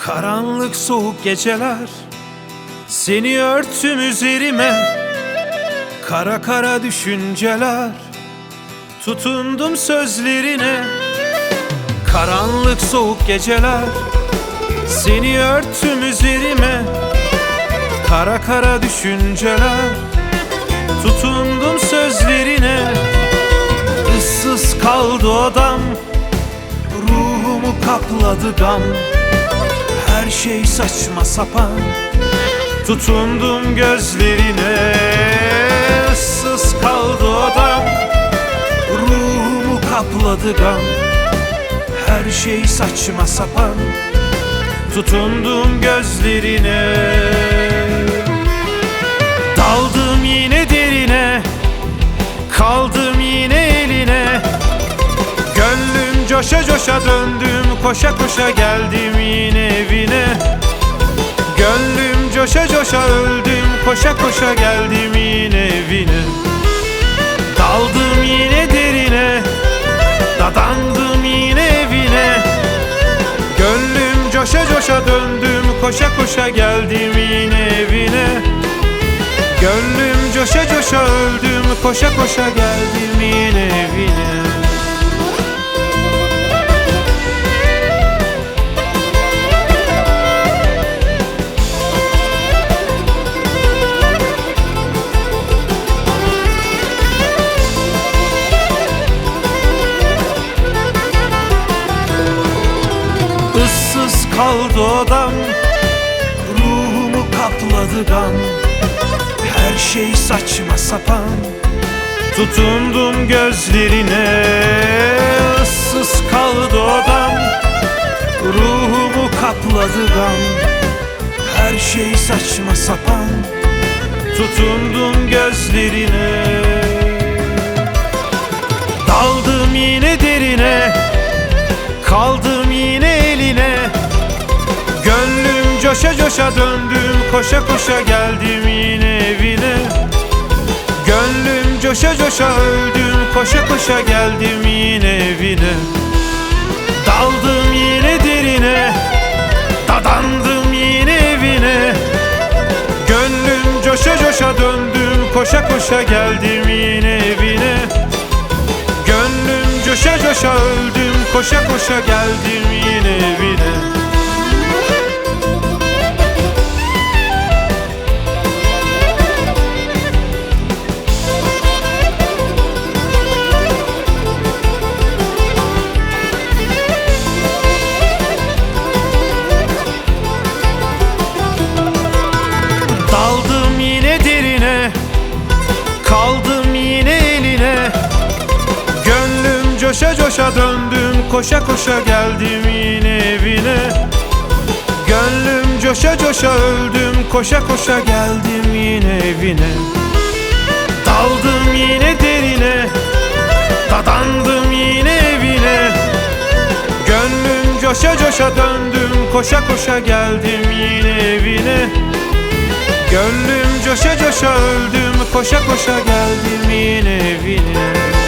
Karanlık soğuk geceler, seni örtüm üzerime. Kara kara düşünceler, tutundum sözlerine. Karanlık soğuk geceler, seni örtüm üzerime. Kara kara düşünceler, tutundum sözlerine. Issız kaldı odam, ruhumu kapladı gam. Her şey saçma sapan, tutundum gözlerine. Issız kaldı odam, ruhumu kapladı gam. Her şey saçma sapan, tutundum gözlerine. Daldım yine derine, kaldım yine eline. Gönlüm coşa coşa döndüm, koşa koşa geldim yine evine. Gönlüm coşa coşa öldüm, koşa koşa geldim yine evine. Daldım yine derine, dadandım yine evine. Gönlüm coşa coşa döndüm, koşa koşa geldim yine evine. Gönlüm coşa coşa öldüm, koşa koşa geldim yine evine. Issız kaldı odam, ruhumu kapladı gam. Her şey saçma sapan, tutundum gözlerine. Issız kaldı odam, ruhumu kapladı gam. Her şey saçma sapan, tutundum gözlerine. Daldım yine derine, kaldım yine eline. Gönlüm coşa coşa döndüm, koşa koşa geldim yine evine. Gönlüm coşa coşa öldüm, koşa koşa geldim yine evine. Daldım yine derine, dadandım yine evine. Gönlüm coşa coşa döndüm, koşa koşa geldim yine evine. Gönlüm coşa coşa öldüm, koşa koşa geldim yine evine. Daldım yine derine, kaldım yine eline. Gönlüm coşa coşa döndüm, koşa koşa geldim yine evine. Gönlüm coşa coşa öldüm, koşa koşa geldim yine evine. Daldım yine derine, dadandım yine evine. Gönlüm coşa coşa döndüm, koşa koşa geldim yine evine. Gönlüm coşa coşa öldüm, koşa koşa geldim yine evine.